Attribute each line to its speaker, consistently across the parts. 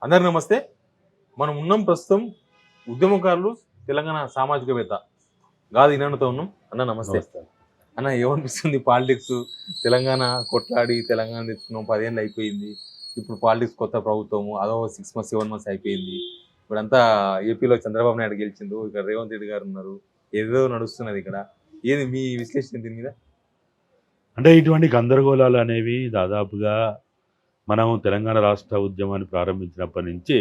Speaker 1: అందరికి నమస్తే. మనం ఉన్నాం ప్రస్తుతం ఉద్యమకారులు, తెలంగాణ సామాజికవేత్త గాది ఇనాన్నతో ఉన్నాం. అన్న నమస్తే.
Speaker 2: నమస్తే.
Speaker 1: అన్న ఏమనిపిస్తుంది పాలిటిక్స్? తెలంగాణ కొట్లాడి తెలంగాణ తెచ్చుకున్నాం, 10 ఏళ్ళు అయిపోయింది. ఇప్పుడు పాలిటిక్స్ కొత్త ప్రభుత్వము అదో 6 మంత్స్ 7 మంత్స్ అయిపోయింది. ఇప్పుడంతా ఏపీలో చంద్రబాబు నాయుడు గెలిచిండు, ఇక్కడ రేవంత్ రెడ్డి గారు ఉన్నారు. ఏదో నడుస్తున్నది ఇక్కడ. ఏది మీ విశ్లేషణ దీని మీద?
Speaker 2: అంటే ఇటువంటి గందరగోళాలు అనేవి దాదాపుగా మనం తెలంగాణ రాష్ట్ర ఉద్యమాన్ని ప్రారంభించినప్పటి నుంచి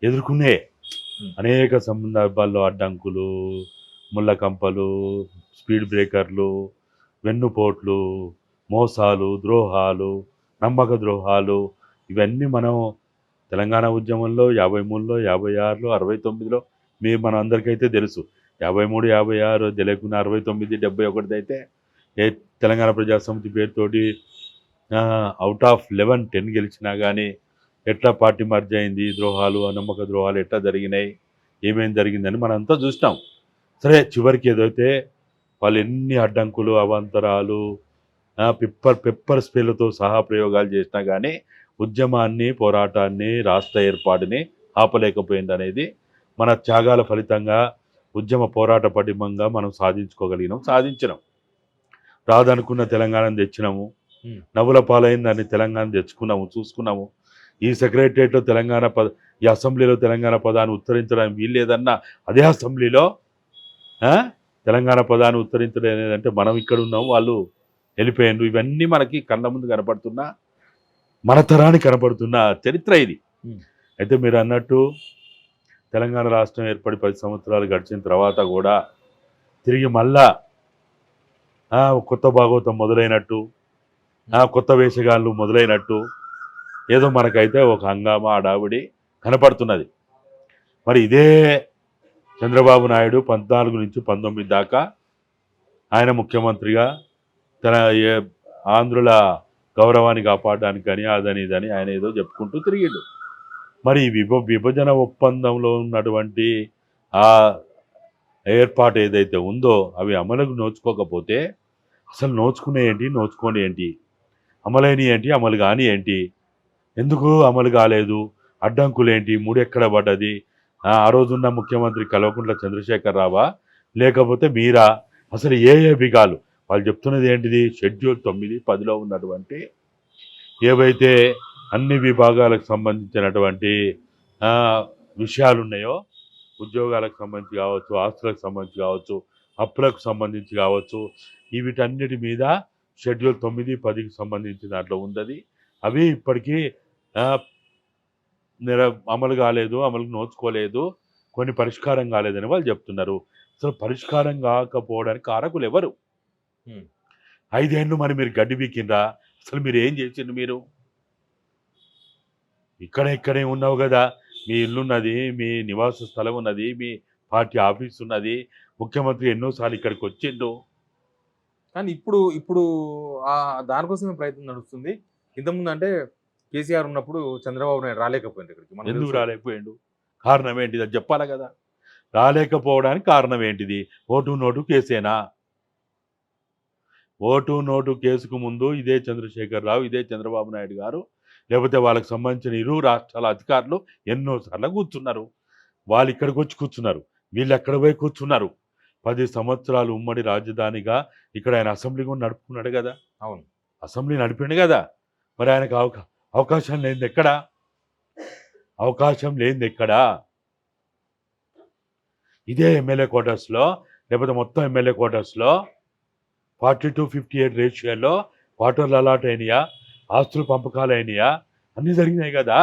Speaker 2: ఎదుర్కొనే అనేక సందర్భాల్లో అడ్డంకులు, ముళ్ళకంపలు, స్పీడ్ బ్రేకర్లు, వెన్నుపోట్లు, మోసాలు, ద్రోహాలు, నమ్మక ద్రోహాలు ఇవన్నీ మనం తెలంగాణ ఉద్యమంలో 53లో, 56లో, 69లో మన అందరికైతే తెలుసు. 53, 56 తెలియకుండా 69, 71 అయితే తెలంగాణ ప్రజాసమితి పేరుతోటి అవుట్ ఆఫ్ 11, 10 గెలిచినా కానీ ఎట్లా పార్టీ మర్జ్ అయింది, ద్రోహాలు, నమ్మక ద్రోహాలు ఎట్లా జరిగినాయి, ఏమేం జరిగిందని మనంతా చూసినాం. సరే, చివరికి ఏదైతే వాళ్ళు ఎన్ని అడ్డంకులు, అవాంతరాలు, పెప్పర్ స్ప్రేలతో సహా ప్రయోగాలు చేసినా కానీ ఉద్యమాన్ని, పోరాటాన్ని, రాష్ట్ర ఏర్పాటుని ఆపలేకపోయింది అనేది మన త్యాగాల ఫలితంగా ఉద్యమ పోరాట పటిమంగా మనం సాధించినాం. రాదనుకున్న తెలంగాణను తెచ్చినాము. నవ్వుల పాలైన దాన్ని తెలంగాణ చూసుకున్నాము. ఈ సెక్రటరియట్లో ఈ అసెంబ్లీలో తెలంగాణ పదాన్ని ఉత్తరించడానికి వీల్లేదన్నా అదే అసెంబ్లీలో తెలంగాణ పదాన్ని ఉత్తరించడం అనేదంటే మనం ఇక్కడ ఉన్నాము, వాళ్ళు వెళ్ళిపోయిండ్రు. ఇవన్నీ మనకి కళ్ళ ముందు కనపడుతున్న, మన తరానికి కనపడుతున్న చరిత్ర ఇది. అయితే మీరు అన్నట్టు తెలంగాణ రాష్ట్రం ఏర్పడి 10 సంవత్సరాలు గడిచిన తర్వాత కూడా తిరిగి మళ్ళా కొత్త భాగవతం మొదలైనట్టు, కొత్త వేషగాళ్ళు మొదలైనట్టు ఏదో మనకైతే ఒక హంగామా, అడావిడి కనపడుతున్నది. మరి ఇదే చంద్రబాబు నాయుడు 14 నుంచి 19 దాకా ఆయన ముఖ్యమంత్రిగా ఆంధ్రుల గౌరవాన్ని కాపాడడానికి కానీ అదని ఇదని ఆయన ఏదో చెప్పుకుంటూ తిరిగిండు. మరి విభజన ఒప్పందంలో ఉన్నటువంటి ఆ ఏర్పాటు ఏదైతే ఉందో అవి అమలుకు నోచుకోకపోతే అసలు నోచుకోని ఏంటి, అమలైన ఏంటి, అమలు కాని ఏంటి, ఎందుకు అమలు కాలేదు, అడ్డంకులు ఏంటి, మూడెక్కడ పడ్డది, ఆ రోజున్న ముఖ్యమంత్రి కల్వకుంట్ల చంద్రశేఖరరావా లేకపోతే మీరా, అసలు ఏ బిగాలు వాళ్ళు చెప్తున్నది ఏంటిది? షెడ్యూల్ 9, 10లో ఉన్నటువంటి ఏవైతే అన్ని విభాగాలకు సంబంధించినటువంటి విషయాలు ఉన్నాయో, ఉద్యోగాలకు సంబంధించి కావచ్చు, ఆస్తులకు సంబంధించి కావచ్చు, అప్పులకు సంబంధించి కావచ్చు, వీటన్నిటి మీద షెడ్యూల్ 9, 10కి సంబంధించిన దాంట్లో ఉంది. అవి ఇప్పటికీ అమలు కాలేదు, అమలుకు నోచుకోలేదు, కొన్ని పరిష్కారం కాలేదని వాళ్ళు చెప్తున్నారు. అసలు పరిష్కారం కాకపోవడానికి కారకులు ఎవరు? 5 ఏళ్ళు మరి మీరు గడ్డి బీకిండ్రా? అసలు మీరు ఏం చేసిండ్రు? మీరు ఇక్కడే ఉన్నావు కదా, మీ ఇల్లున్నది, మీ నివాస స్థలం ఉన్నది, మీ పార్టీ ఆఫీస్ ఉన్నది, ముఖ్యమంత్రి ఎన్నోసార్లు ఇక్కడికి వచ్చిండు.
Speaker 1: కానీ ఇప్పుడు దానికోసమే ప్రయత్నం నడుస్తుంది. ఇంతకుముందు అంటే కేసీఆర్ ఉన్నప్పుడు చంద్రబాబు నాయుడు రాలేకపోయింది ఇక్కడికి.
Speaker 2: ఎందుకు రాలేకపోయిండు? కారణం ఏంటిది? అది చెప్పాలి కదా. రాలేకపోవడానికి కారణం ఏంటిది? ఓటు నోటు కేసేనా? ఓటు నోటు కేసుకు ముందు ఇదే చంద్రశేఖరరావు, ఇదే చంద్రబాబు నాయుడు గారు, లేకపోతే వాళ్ళకి సంబంధించిన ఇరు రాష్ట్రాల అధికారులు ఎన్నోసార్లు కూర్చున్నారు. వాళ్ళు ఇక్కడికి వచ్చి కూర్చున్నారు, వీళ్ళు ఎక్కడ పోయి కూర్చున్నారు. 10 సంవత్సరాలు ఉమ్మడి రాజధానిగా ఇక్కడ ఆయన అసెంబ్లీ కూడా నడుపుకున్నాడు కదా.
Speaker 1: అవును, అసెంబ్లీ
Speaker 2: నడిపిండు కదా. మరి ఆయనకు అవకాశం లేనిది ఎక్కడా? ఇదే ఎమ్మెల్యే క్వార్టర్స్లో, లేకపోతే మొత్తం ఎమ్మెల్యే క్వార్టర్స్లో 40-58 రేషియోలో క్వార్టర్లు అలాట్ అయినాయా, ఆస్తులు పంపకాలు అయినాయా, అన్నీ జరిగినాయి కదా.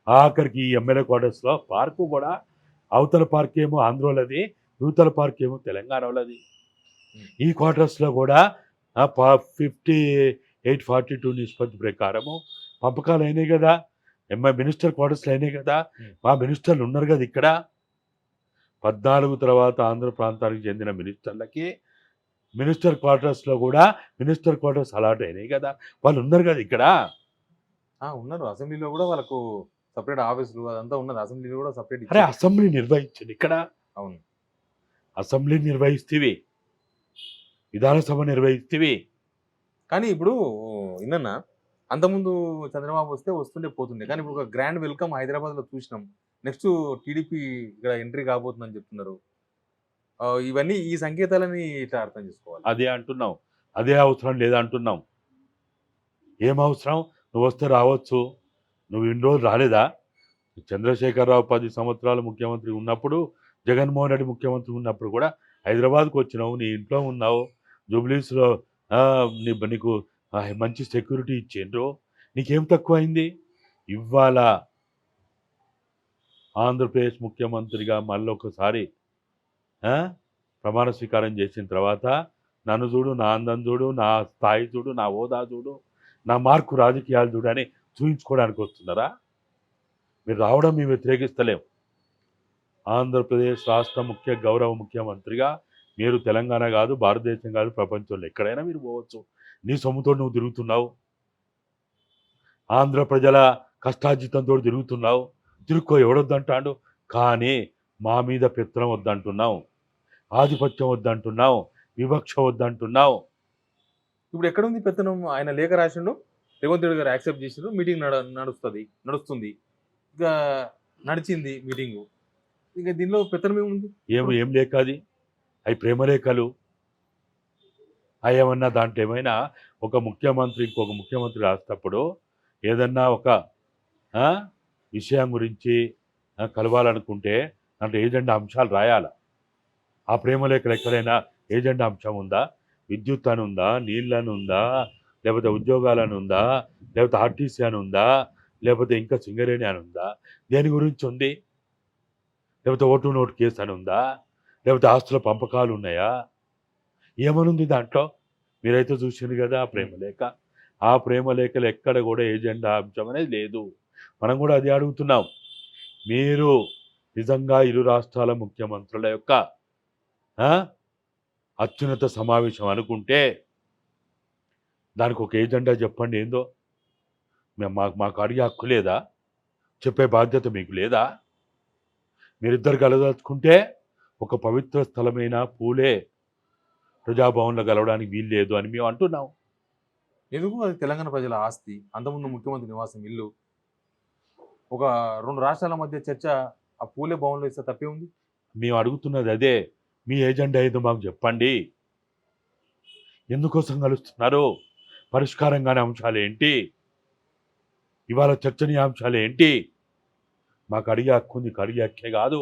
Speaker 2: ఆఖరికి ఈ ఎమ్మెల్యే క్వార్టర్స్లో పార్కు కూడా, అవతల పార్క్ ఏమో ఆంధ్రోలది, యువతల పార్క్ ఏమో తెలంగాణలోది. ఈ క్వార్టర్స్లో కూడా 58-42 నిష్పత్తి ప్రకారము పంపకాలు అయినాయి కదా. మినిస్టర్ క్వార్టర్స్లో అయినాయి కదా. మా మినిస్టర్లు ఉన్నారు కదా ఇక్కడ. 14 తర్వాత ఆంధ్ర ప్రాంతానికి చెందిన మినిస్టర్లకి మినిస్టర్ క్వార్టర్స్లో కూడా మినిస్టర్ క్వార్టర్స్ అలాట్ అయినాయి కదా. వాళ్ళు ఉన్నారు కదా ఇక్కడ.
Speaker 1: ఉన్నారు, అసెంబ్లీలో కూడా వాళ్ళకు సపరేట్ ఆఫీసులు అదంతా ఉన్నది. అసెంబ్లీలో కూడా సపరేట్.
Speaker 2: అరే, అసెంబ్లీ నిర్వహించండి ఇక్కడ.
Speaker 1: అవును,
Speaker 2: అసెంబ్లీ నిర్వహిస్తేవి, విధానసభ నిర్వహిస్తేవి.
Speaker 1: కానీ ఇప్పుడు ఏందన్నా అంతకుముందు చంద్రబాబు వస్తుండే పోతుండే. కానీ ఇప్పుడు ఒక గ్రాండ్ వెల్కమ్ హైదరాబాద్‌లో చూసినాం. నెక్స్ట్ టీడీపీ ఇక్కడ ఎంట్రీ కాబోతుందని చెప్తున్నారు. ఇవన్నీ ఈ సంకేతాలని ఎట్లా అర్థం చేసుకోవాలి?
Speaker 2: అదే అంటున్నాం. అదే అవసరం లేదంటున్నాం. ఏం అవసరం? నువ్వొస్తే రావచ్చు. నువ్వు ఇన్ని రోజులు రాలేదా? చంద్రశేఖరరావు 10 సంవత్సరాలు ముఖ్యమంత్రి ఉన్నప్పుడు, జగన్మోహన్ రెడ్డి ముఖ్యమంత్రి ఉన్నప్పుడు కూడా హైదరాబాద్‌కు వచ్చినావు. నీ ఇంట్లో ఉన్నావు. జూబ్లీహిల్స్‌లో నీకు మంచి సెక్యూరిటీ ఇచ్చిండ్రు. నీకేం తక్కువైంది? ఇవాళ ఆంధ్రప్రదేశ్ ముఖ్యమంత్రిగా మళ్ళొకసారి ఆ! ప్రమాణ స్వీకారం చేసిన తర్వాత నన్ను చూడు, నా అందం చూడు, నా స్థాయి చూడు, నా హోదా చూడు, నా మార్కు రాజకీయాలు చూడు అని చూయించుకోవడానికి వస్తున్నారా? మీరు రావడం మేము వ్యతిరేకిస్తలేం. ఆంధ్రప్రదేశ్ రాష్ట్ర గౌరవ ముఖ్యమంత్రిగా మీరు తెలంగాణ కాదు, భారతదేశం కాదు, ప్రపంచంలో ఎక్కడైనా మీరు పోవచ్చు. నీ సొమ్ముతో నువ్వు తిరుగుతున్నావు. ఆంధ్ర ప్రజల కష్టార్జితంతో తిరుగుతున్నావు. తిరుక్కో, ఎవడొద్దంటాడు? కానీ మా మీద పెత్తనం వద్దంటున్నావు, ఆధిపత్యం వద్దంటున్నావు, వివక్ష వద్దంటున్నావు.
Speaker 1: ఇప్పుడు ఎక్కడుంది పెత్తనం? ఆయన లేఖ రాసిండు, రేవంత్ రెడ్డి గారు యాక్సెప్ట్ చేసిండ్రు, మీటింగ్ నడుస్తుంది. ఇక నడిచింది మీటింగు. ఇక దీనిలో పెత్తనం ఏముంది?
Speaker 2: ఏం లేఖ అది? అవి ప్రేమలేఖలు. అవి ఏమన్నా దాంట్లో ఏమైనా ఒక ముఖ్యమంత్రి ఇంకొక ముఖ్యమంత్రి రాసేటప్పుడు ఏదన్నా ఒక విషయం గురించి కలవాలనుకుంటే దాంట్లో ఏజెండా అంశాలు రాయాల. ఆ ప్రేమలేఖలు ఎక్కడైనా ఏజెండా అంశం ఉందా? విద్యుత్ అని ఉందా? నీళ్ళు అని ఉందా? లేకపోతే ఉద్యోగాలని ఉందా? లేకపోతే ఆర్టీసీ అని ఉందా? లేకపోతే ఇంకా సింగరేణి అని ఉందా? దేని గురించి ఉంది? లేకపోతే ఓటు నోటు కేసు అని ఉందా? లేకపోతే ఆస్తుల పంపకాలు ఉన్నాయా? ఏమనుంది దాంట్లో? మీరైతే చూసింది కదా ఆ ప్రేమలేఖ. ఆ ప్రేమలేఖలు ఎక్కడ కూడా ఏజెండా అంశం అనేది లేదు. మనం కూడా అది అడుగుతున్నాం. మీరు నిజంగా ఇరు రాష్ట్రాల ముఖ్యమంత్రుల యొక్క అత్యున్నత సమావేశం అనుకుంటే దానికి ఒక ఏజెండా చెప్పండి ఏందో. మాకు అడిగే హక్కు లేదా? చెప్పే బాధ్యత మీకు లేదా? మీరిద్దరు కలదలుచుకుంటే ఒక పవిత్ర స్థలమైన పూలే ప్రజాభవన్లో కలవడానికి వీలు లేదు అని మేము అంటున్నాం.
Speaker 1: ఎందుకు? అది తెలంగాణ ప్రజల ఆస్తి. అంతకుముందు ముఖ్యమంత్రి నివాసం ఇల్లు. ఒక 2 రాష్ట్రాల మధ్య చర్చ ఆ పూలే భవన్లో ఇస్తే తప్పే ఉంది.
Speaker 2: మేము అడుగుతున్నది అదే. మీ ఏజెండా ఏదో మాకు చెప్పండి. ఎందుకోసం కలుస్తున్నారు? పరిష్కారం కాని అంశాలు ఏంటి? ఇవాళ చర్చనీయాంశాలు ఏంటి? మాకు అడిగే హక్కు ఉంది. అడిగే హక్కే కాదు.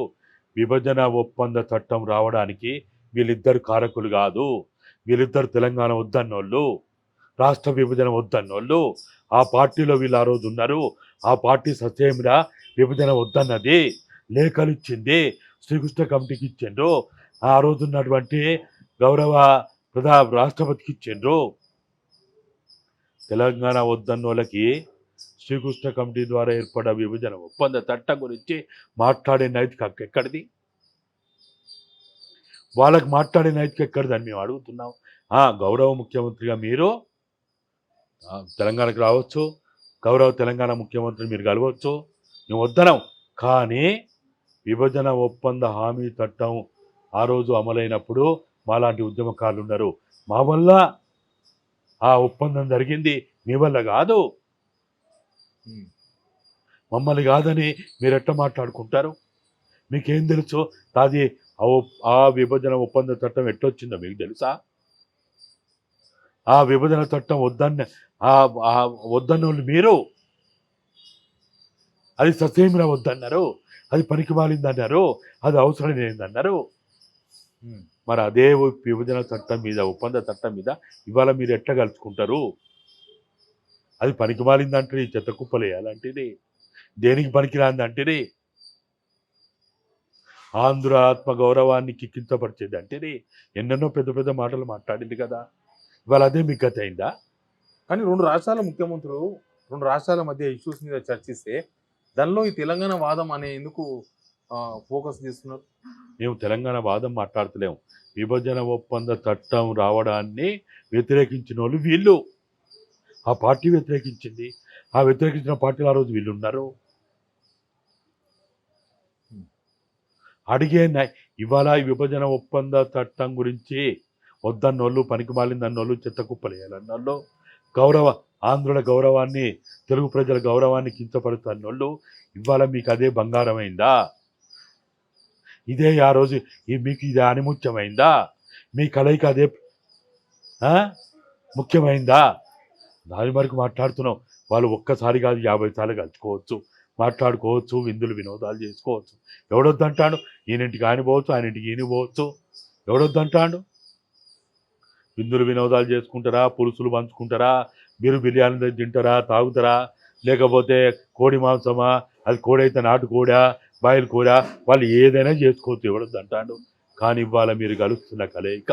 Speaker 2: విభజన ఒప్పంద చట్టం రావడానికి వీళ్ళిద్దరు కారకులు కాదు. వీళ్ళిద్దరు తెలంగాణ వద్దన్నోళ్ళు, రాష్ట్ర విభజన వద్దన్నోళ్ళు. ఆ పార్టీలో వీళ్ళు ఆ రోజు ఉన్నారు. ఆ పార్టీ సత్యమిరా విభజన వద్దన్నది. లేఖలు ఇచ్చింది, శ్రీకృష్ణ కమిటీకి ఇచ్చిండ్రు. ఆ రోజు ఉన్నటువంటి గౌరవ రాష్ట్రపతికి ఇచ్చిండ్రు. తెలంగాణ వద్దన్నోళ్ళకి శ్రీకృష్ణ కమిటీ ద్వారా ఏర్పడ్డ విభజన ఒప్పంద చట్టం గురించి మాట్లాడే నైతిక హక్కు ఎక్కడిది? వాళ్ళకి మాట్లాడే నైతిక ఎక్కడిది అని మేము అడుగుతున్నాం. గౌరవ ముఖ్యమంత్రిగా మీరు తెలంగాణకు రావచ్చు, గౌరవ తెలంగాణ ముఖ్యమంత్రి మీరు కలవచ్చు, మేము వద్దనం. కానీ విభజన ఒప్పంద హామీ చట్టం ఆ రోజు అమలైనప్పుడు మాలాంటి ఉద్యమకారులు ఉన్నారు. మా వల్ల ఆ ఒప్పందం జరిగింది, మీ వల్ల కాదు. మమ్మల్ని కాదని మీరు ఎట్లా మాట్లాడుకుంటారు? మీకేం తెలుసు? అది ఆ విభజన ఒప్పంద చట్టం ఎట్టొచ్చిందో మీకు తెలుసా? ఆ విభజన చట్టం వద్దన్నోళ్ళు మీరు. అది ససేమిరా వద్దన్నారు, అది పనికి మాలిందన్నారు, అది అవసరం లేదన్నారు. మరి అదే విభజన చట్టం మీద, ఒప్పంద చట్టం మీద ఇవాళ మీరు ఎట్లా కలుసుకుంటారు? అది పనికి మాలిందంటే చెత్త కుప్పలేయాలంటే, దేనికి పనికిరాందంటే, ఆంధ్ర ఆత్మ గౌరవాన్ని కిక్కించపరిచేది అంటే ఎన్నెన్నో పెద్ద పెద్ద మాటలు మాట్లాడింది కదా. ఇవాళ అదే మీకు గత అయిందా?
Speaker 1: కానీ 2 రాష్ట్రాల ముఖ్యమంత్రులు 2 రాష్ట్రాల మధ్య ఇష్యూస్ మీద చర్చిస్తే దానిలో ఈ తెలంగాణ వాదం అనే ఎందుకు ఫోకస్ చేస్తున్నారు?
Speaker 2: మేము తెలంగాణ వాదం మాట్లాడతలేము. విభజన ఒప్పంద చట్టం రావడాన్ని వ్యతిరేకించిన వాళ్ళు వీళ్ళు. ఆ పార్టీ వ్యతిరేకించింది. ఆ వ్యతిరేకించిన పార్టీలు ఆ రోజు వీళ్ళు ఉన్నారు. అడిగే ఇవాళ ఈ విభజన ఒప్పంద చట్టం గురించి వద్దన్నోళ్ళు, పనికి మాలిందన్నోళ్ళు, చెత్త కుప్పలేయాలన్నోళ్ళు, గౌరవ ఆంధ్రుల గౌరవాన్ని, తెలుగు ప్రజల గౌరవాన్ని కించపరుస్తున్న వాళ్ళు ఇవాళ మీకు అదే బంగారమైందా? ఇదే ఆ రోజు మీకు ఇదే అనిముత్యమైందా? మీ కలయిక అదే ముఖ్యమైందా? దాని వరకు మాట్లాడుతున్నాం. వాళ్ళు ఒక్కసారి కాదు 50 సార్లు కలుసుకోవచ్చు, మాట్లాడుకోవచ్చు, విందులు వినోదాలు చేసుకోవచ్చు. ఎవడొద్దంటాడు? ఈయనింటికి ఆయన పోవచ్చు, ఆయన ఇంటికి ఈయన పోవచ్చు. ఎవడొద్దంటాడు? విందులు వినోదాలు చేసుకుంటారా, పులుసులు పంచుకుంటారా, మీరు బిర్యానీ తింటారా, తాగుతారా, లేకపోతే కోడి మాంసమా, అది కోడైతే నాటుకోడా, బాయిల్ కూర, వాళ్ళు ఏదైనా చేసుకోవచ్చు. ఎవడొద్దంటాడు? కానీ ఇవాళ మీరు కలుస్తున్న కలయిక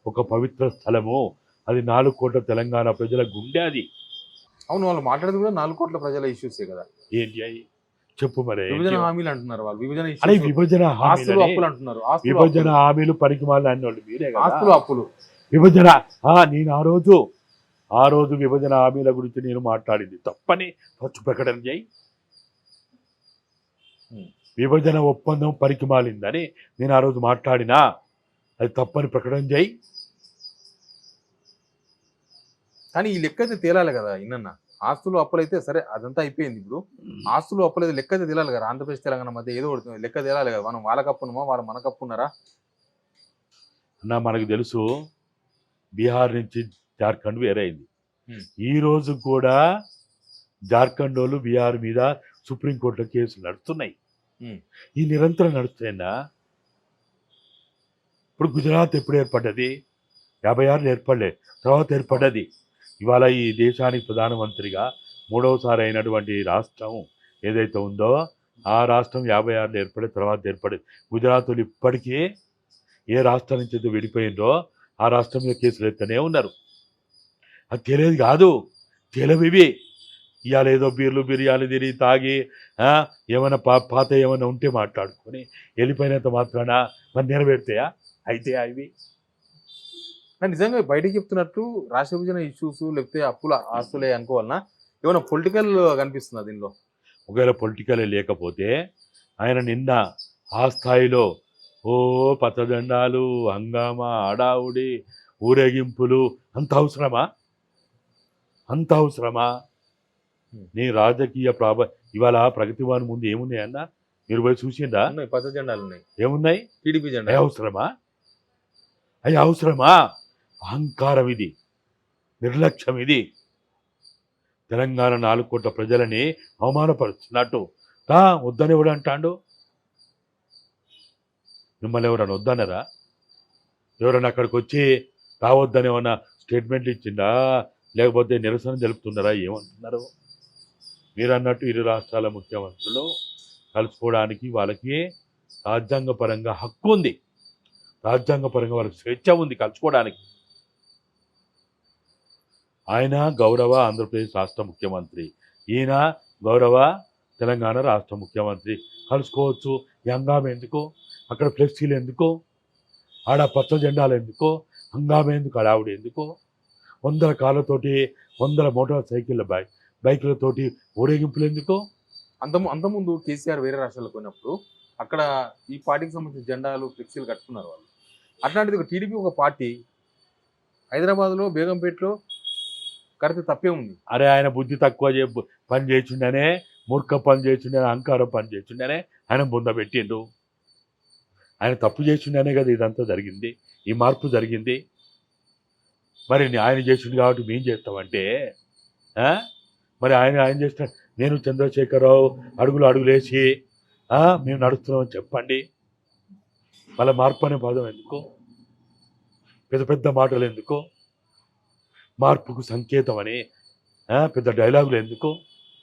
Speaker 2: ఒక పవిత్ర స్థలము. అది 4 కోట్ల తెలంగాణ ప్రజల గుండె. అది
Speaker 1: అవును, వాళ్ళు మాట్లాడేది కూడా 4 కోట్ల ప్రజల ఇష్యూసే కదా.
Speaker 2: ఏంటి అవి చెప్పు మరి.
Speaker 1: విభజన హామీలు అంటున్నారు వాళ్ళు. విభజన
Speaker 2: అరే
Speaker 1: issues,
Speaker 2: విభజన
Speaker 1: ఆస్తులు
Speaker 2: హామీలు,
Speaker 1: అప్పులు అంటున్నారు.
Speaker 2: విభజన హామీలు పనికిమాలిన అన్నోళ్ళు మీరే కదా.
Speaker 1: ఆస్తులు అప్పులు
Speaker 2: విభజన నేను ఆ రోజు విభజన హామీల గురించి నేను మాట్లాడింది తప్పని ఫస్ట్ ప్రకటన చేయి. విభజన ఒప్పందం పనికిమాలిందని నేను ఆ రోజు మాట్లాడినా, అది తప్పని ప్రకటన చేయి.
Speaker 1: కానీ ఈ లెక్క అయితే తేలాలి కదా. ఇన్న ఆస్తులు అప్పులు అయితే సరే, అదంతా అయిపోయింది. ఇప్పుడు ఆస్తులు అప్పులు అయితే లెక్క అయితే తేలాలి కదా. ఆంధ్రప్రదేశ్ తెలంగాణ మధ్య ఏదో ఒకటి లెక్క తేలాలి కదా. మనం వాళ్ళ కప్పునుమా, వాళ్ళు మన కప్పున్నారా?
Speaker 2: మనకు తెలుసు బీహార్ నుంచి జార్ఖండ్ వేరైంది. ఈ రోజు కూడా జార్ఖండ్ వాళ్ళు బీహార్ మీద సుప్రీంకోర్టులో కేసులు నడుస్తున్నాయి. ఈ నిరంతరం నడుస్తాయన్నా. ఇప్పుడు గుజరాత్ ఎప్పుడు ఏర్పడ్డది? 56 ఏర్పడలే, తర్వాత ఏర్పడ్డది. ఇవాళ ఈ దేశానికి ప్రధానమంత్రిగా 3వసారి అయినటువంటి రాష్ట్రం ఏదైతే ఉందో ఆ రాష్ట్రం 56 ఏర్పడే తర్వాత ఏర్పడేది. గుజరాత్లో ఇప్పటికీ ఏ రాష్ట్రం నుంచి అయితే విడిపోయిందో ఆ రాష్ట్రం మీద కేసులు ఎత్తనే ఉన్నారు. అది తెలియదు కాదు, తెలివివి. ఇవాళ ఏదో బీర్లు బిర్యానీ తిరిగి తాగి ఏమైనా పాత ఏమైనా ఉంటే మాట్లాడుకొని వెళ్ళిపోయినంత మాత్రాన మరి నెరవేర్తాయా? అయితే అవి
Speaker 1: నిజంగా బయటకు చెప్తున్నట్టు రాష్ట్ర విభజన ఇష్యూస్ లేకపోతే అప్పుల ఆస్తులే అనుకోవాలన్నా, ఏమైనా పొలిటికల్ కనిపిస్తుందా దీనిలో?
Speaker 2: ఒకవేళ పొలిటికల్ లేకపోతే ఆయన నిన్న ఆ స్థాయిలో పచ్చజెండాలు, హంగామా, హడావుడి, ఊరేగింపులు అంత అవసరమా? అంత అవసరమా? నీ రాజకీయ ఇవాళ ప్రగతివాన్ ముందు ఏమున్నాయన్నా? మీరు పోయి చూసిందా?
Speaker 1: పచ్చజెండాలు ఉన్నాయి.
Speaker 2: ఏమున్నాయి?
Speaker 1: టీడీపీ జెండా.
Speaker 2: అవసరమా? అవి అవసరమా? అహంకారం ఇది, నిర్లక్ష్యం ఇది. తెలంగాణ 4 కోట్ల ప్రజలని అవమానపరుస్తున్నట్టు వద్దని ఎవడు అంటాడు? మిమ్మల్ని ఎవరన్నా వద్దన్నారా? ఎవరన్నా అక్కడికి వచ్చి రావద్దని ఏమన్నా స్టేట్మెంట్లు ఇచ్చిందా, లేకపోతే నిరసన తెలుపుతున్నారా? ఏమంటున్నారు? మీరు అన్నట్టు ఇరు రాష్ట్రాల ముఖ్యమంత్రులు కలుసుకోవడానికి వాళ్ళకి రాజ్యాంగపరంగా హక్కు ఉంది, రాజ్యాంగపరంగా వాళ్ళకి స్వేచ్ఛ ఉంది కలుసుకోవడానికి. ఆయన గౌరవ ఆంధ్రప్రదేశ్ రాష్ట్ర ముఖ్యమంత్రి, ఈయన గౌరవ తెలంగాణ రాష్ట్ర ముఖ్యమంత్రి. కలుసుకోవచ్చు. హంగామా ఎందుకు? అక్కడ ఫ్లెక్సీలు ఎందుకు? ఆడ పచ్చ జెండాలు ఎందుకు? హంగామా ఎందుకు? అడావుడు ఎందుకు? 100 కార్లతోటి, 100 మోటార్ సైకిళ్ళ బైకులతోటి ఊరేగింపులు ఎందుకు?
Speaker 1: అంతకుముందు కేసీఆర్ వేరే రాష్ట్రాలకు పోయినప్పుడు అక్కడ ఈ పార్టీకి సంబంధించిన జెండాలు, ఫ్లెక్సీలు కట్టుకున్నారు వాళ్ళు. అట్లాంటిది ఒక టీడీపీ ఒక పార్టీ హైదరాబాద్లో బేగంపేటలో కడితే తప్పే ఉంది.
Speaker 2: అరే ఆయన బుద్ధి తక్కువ పని చేసిండనే, మూర్ఖ పని చేసిండనే, అహంకారం పని చేసిండనే ఆయన బుంద పెట్టిండు. ఆయన తప్పు చేసిండనే కదా ఇదంతా జరిగింది, ఈ మార్పు జరిగింది. మరి ఆయన చేసిండు కాబట్టి మేము చేస్తామంటే మరి ఆయన చేసిన నేను చంద్రశేఖరరావు అడుగులేసి మేము నడుస్తున్నామని చెప్పండి. మళ్ళీ మార్పు అనే పదం ఎందుకు? పెద్ద పెద్ద మాటలు ఎందుకు? మార్పుకు సంకేతం అని పెద్ద డైలాగులు ఎందుకు?